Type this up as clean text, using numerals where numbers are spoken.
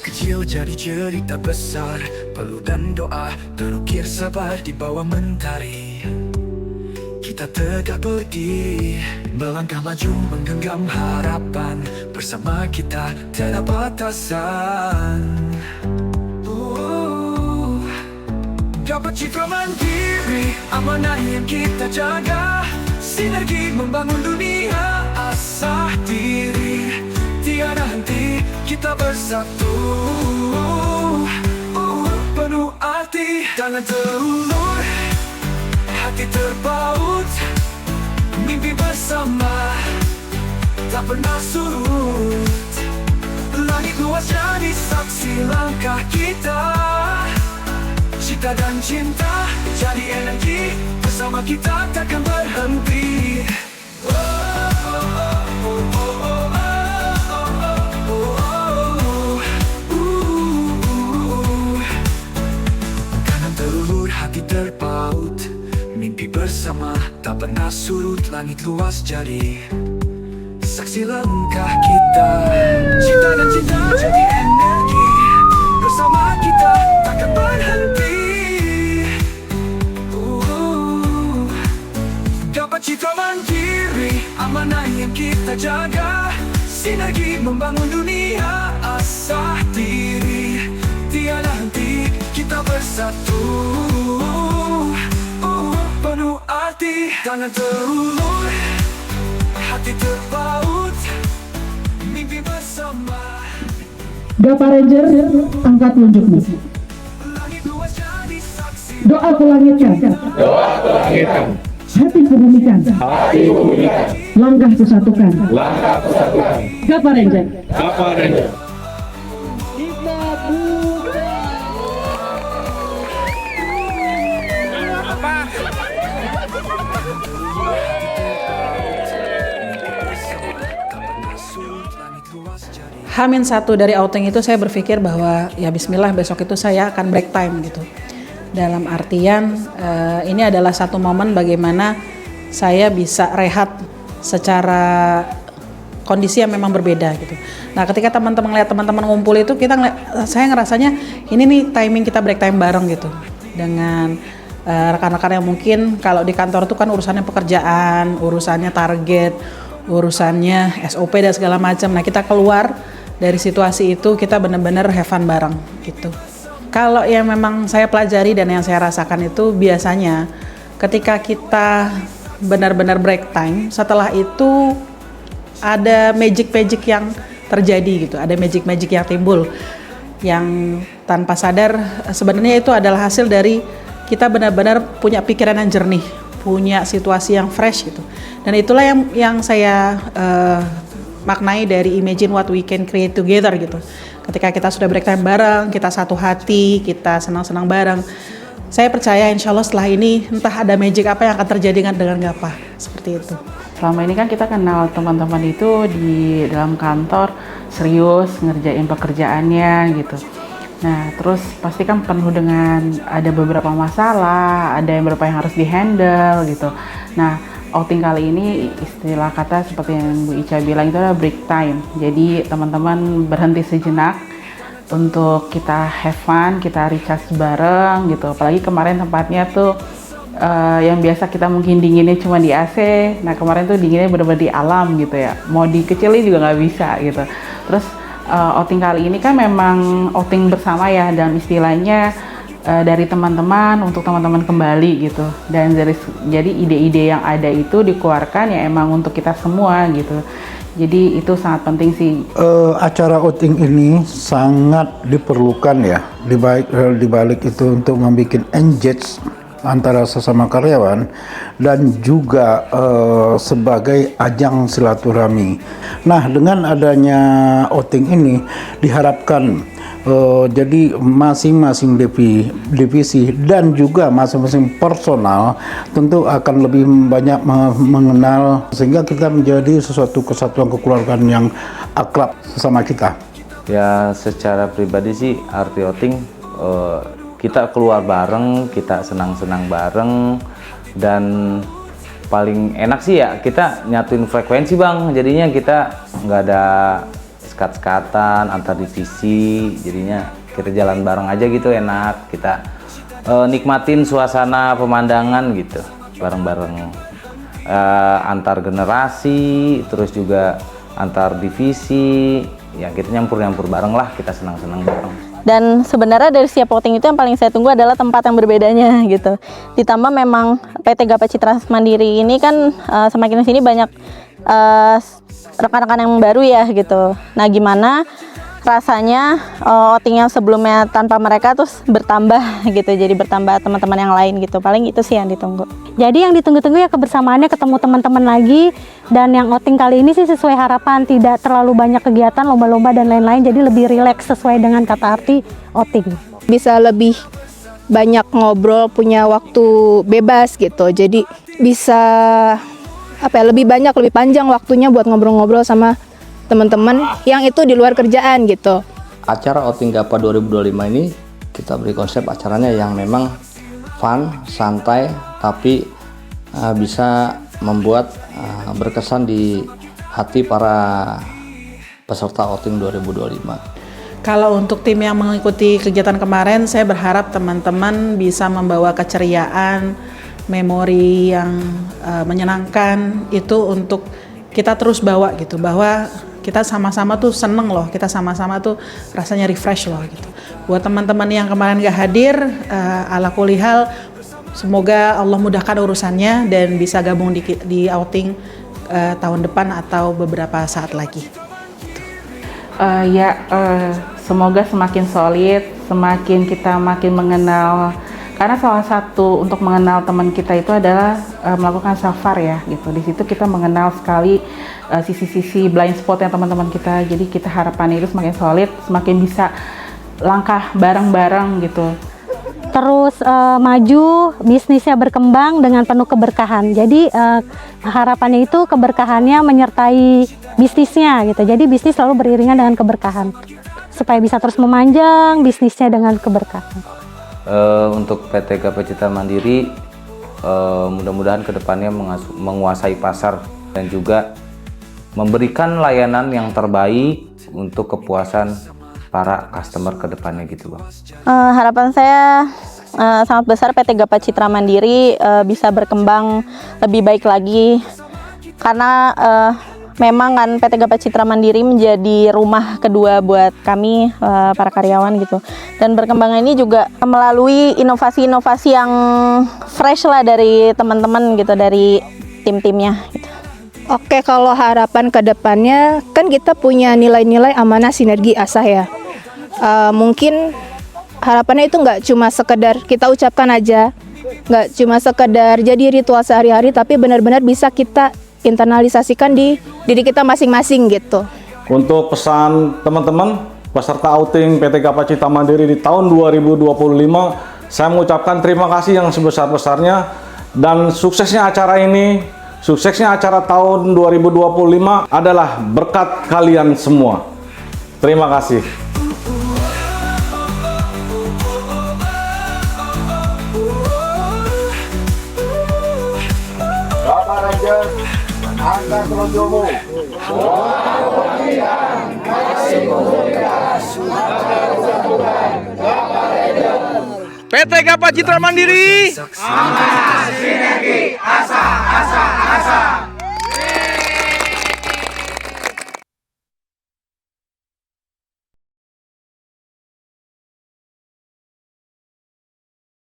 kecil jadi cerita besar, peluh dan doa terukir sabar di bawah mentari. Kita tegak berdiri, melangkah maju menggenggam harapan. Bersama kita tiada batasan. Dapat citra mandiri, amanah yang kita jaga. Sinergi membangun dunia, asah diri. Tiada henti, kita bersatu. Penuh arti, tangan terulur, hati terpaut. Mimpi bersama, tak pernah surut. Langit luas jadi saksi langkah kita. Cita dan cinta jadi energi, bersama kita takkan berhenti. Kanan terulur, hati terpaut. Mimpi bersama tak pernah surut. Langit luas jadi saksi langkah kita. Cita dan cinta jadi energi, bersama kita takkan berhenti. Dapat citra mandiri, amanah yang kita jaga. Sinergi membangun dunia, asah diri. Tiada henti, kita bersatu. Penuh arti, tangan terulur, hati terpaut. Mimpi bersama. Gapa Ranger, angkat telunjukmu. Doa ku langitkan. Doa ku langitkan. Hati ku bumikan. Hati ku bumikan. Langkah ku satukan. Langkah ku satukan. Gapa Ranger. Gapa Ranger. Kita buka. H-1 dari outing itu saya berpikir bahwa ya bismillah besok itu saya akan break time gitu. Dalam artian ini adalah satu momen bagaimana saya bisa rehat secara kondisi yang memang berbeda gitu. Nah ketika teman-teman lihat teman-teman ngumpul itu saya ngerasanya ini nih timing kita break time bareng gitu. Dengan rekan-rekan yang mungkin kalau di kantor itu kan urusannya pekerjaan, urusannya target, urusannya SOP dan segala macam. Nah kita keluar dari situasi itu kita benar-benar have fun bareng gitu. Kalau yang memang saya pelajari dan yang saya rasakan itu biasanya ketika kita benar-benar break time, setelah itu ada magic yang terjadi gitu, ada magic yang timbul yang tanpa sadar sebenarnya itu adalah hasil dari kita benar-benar punya pikiran yang jernih, punya situasi yang fresh gitu. Dan itulah yang saya maknai dari imagine what we can create together gitu. Ketika kita sudah break time bareng, kita satu hati, kita senang-senang bareng. Saya percaya insya Allah setelah ini entah ada magic apa yang akan terjadi dengan Gapa, seperti itu. Selama ini kan kita kenal teman-teman itu di dalam kantor serius ngerjain pekerjaannya gitu. Nah terus pasti kan penuh dengan ada beberapa masalah, ada beberapa yang harus dihandle gitu. Nah outing kali ini istilah kata seperti yang Bu Ica bilang itu adalah break time. Jadi teman-teman berhenti sejenak untuk kita have fun, kita recharge bareng gitu. Apalagi kemarin tempatnya tuh yang biasa kita mungkin dinginnya cuma di AC. Nah kemarin tuh dinginnya benar-benar di alam gitu ya. Mau dikecilin juga nggak bisa gitu. Terus outing kali ini kan memang outing bersama ya, dalam istilahnya dari teman-teman untuk teman-teman kembali gitu. Dan jadi ide-ide yang ada itu dikeluarkan ya emang untuk kita semua gitu. Jadi itu sangat penting sih. Acara outing ini sangat diperlukan ya, di balik itu untuk membuat engage antara sesama karyawan dan juga sebagai ajang silaturahmi. Nah, dengan adanya outing ini diharapkan jadi masing-masing divisi dan juga masing-masing personal tentu akan lebih banyak mengenal sehingga kita menjadi sesuatu kesatuan kekeluargaan yang akrab sesama kita. Ya secara pribadi sih arti outing kita keluar bareng, kita senang-senang bareng, dan paling enak sih ya kita nyatuin frekuensi bang, jadinya kita nggak ada sekat-sekatan antar divisi, jadinya kita jalan bareng aja gitu, enak. Kita nikmatin suasana pemandangan gitu bareng-bareng, antar generasi, terus juga antar divisi, ya kita nyampur-nyampur bareng lah, kita senang-senang bareng. Dan sebenarnya dari setiap outing itu yang paling saya tunggu adalah tempat yang berbedanya gitu. Ditambah memang PT Gapat Citra Mandiri ini kan semakin kesini banyak rekan-rekan yang baru ya gitu. Nah gimana rasanya outing yang sebelumnya tanpa mereka terus bertambah gitu, jadi bertambah teman-teman yang lain gitu. Paling itu sih yang ditunggu. Jadi yang ditunggu-tunggu ya kebersamaannya, ketemu teman-teman lagi. Dan yang outing kali ini sih sesuai harapan, tidak terlalu banyak kegiatan, lomba-lomba dan lain-lain. Jadi lebih rileks sesuai dengan kata arti outing. Bisa lebih banyak ngobrol, punya waktu bebas gitu. Jadi bisa lebih banyak, lebih panjang waktunya buat ngobrol-ngobrol sama teman-teman yang itu di luar kerjaan gitu. Acara Outing Gapa 2025 ini kita beri konsep acaranya yang memang fun, santai, tapi bisa membuat berkesan di hati para peserta Outing 2025. Kalau untuk tim yang mengikuti kegiatan kemarin, saya berharap teman-teman bisa membawa keceriaan, memori yang menyenangkan itu untuk kita terus bawa gitu, bahwa kita sama-sama tuh seneng loh, kita sama-sama tuh rasanya refresh loh gitu. Buat teman-teman yang kemarin gak hadir, ala kulihal, semoga Allah mudahkan urusannya dan bisa gabung di outing tahun depan atau beberapa saat lagi. Semoga semakin solid, semakin kita makin mengenal. Karena salah satu untuk mengenal teman kita itu adalah melakukan safar ya gitu. Di situ kita mengenal sekali sisi-sisi blind spot yang teman-teman kita. Jadi kita harapannya itu semakin solid, semakin bisa langkah bareng-bareng gitu. Terus maju, bisnisnya berkembang dengan penuh keberkahan. Jadi harapannya itu keberkahannya menyertai bisnisnya gitu. Jadi bisnis selalu beriringan dengan keberkahan. Supaya bisa terus memanjang bisnisnya dengan keberkahan. Untuk PT Gapat Citra Mandiri, mudah-mudahan kedepannya menguasai pasar dan juga memberikan layanan yang terbaik untuk kepuasan para customer kedepannya gitu Bang. Harapan saya sangat besar PT Gapat Citra Mandiri bisa berkembang lebih baik lagi, karena memang kan PT Gapat Citra Mandiri menjadi rumah kedua buat kami para karyawan gitu. Dan berkembang ini juga melalui inovasi-inovasi yang fresh lah dari teman-teman gitu, dari tim-timnya gitu. Oke, kalau harapan ke depannya kan kita punya nilai-nilai amanah sinergi asah ya. Mungkin harapannya itu nggak cuma sekedar kita ucapkan aja, nggak cuma sekedar jadi ritual sehari-hari, tapi benar-benar bisa kita internalisasikan di diri kita masing-masing gitu. Untuk pesan teman-teman peserta outing PT Gapat Citra Mandiri di tahun 2025, saya mengucapkan terima kasih yang sebesar-besarnya, dan suksesnya acara ini, suksesnya acara tahun 2025 adalah berkat kalian semua. Terima kasih. Bapak Ranger, angkat telunjukmu. PT Gapat Citra Mandiri. Amanah sinergi asa.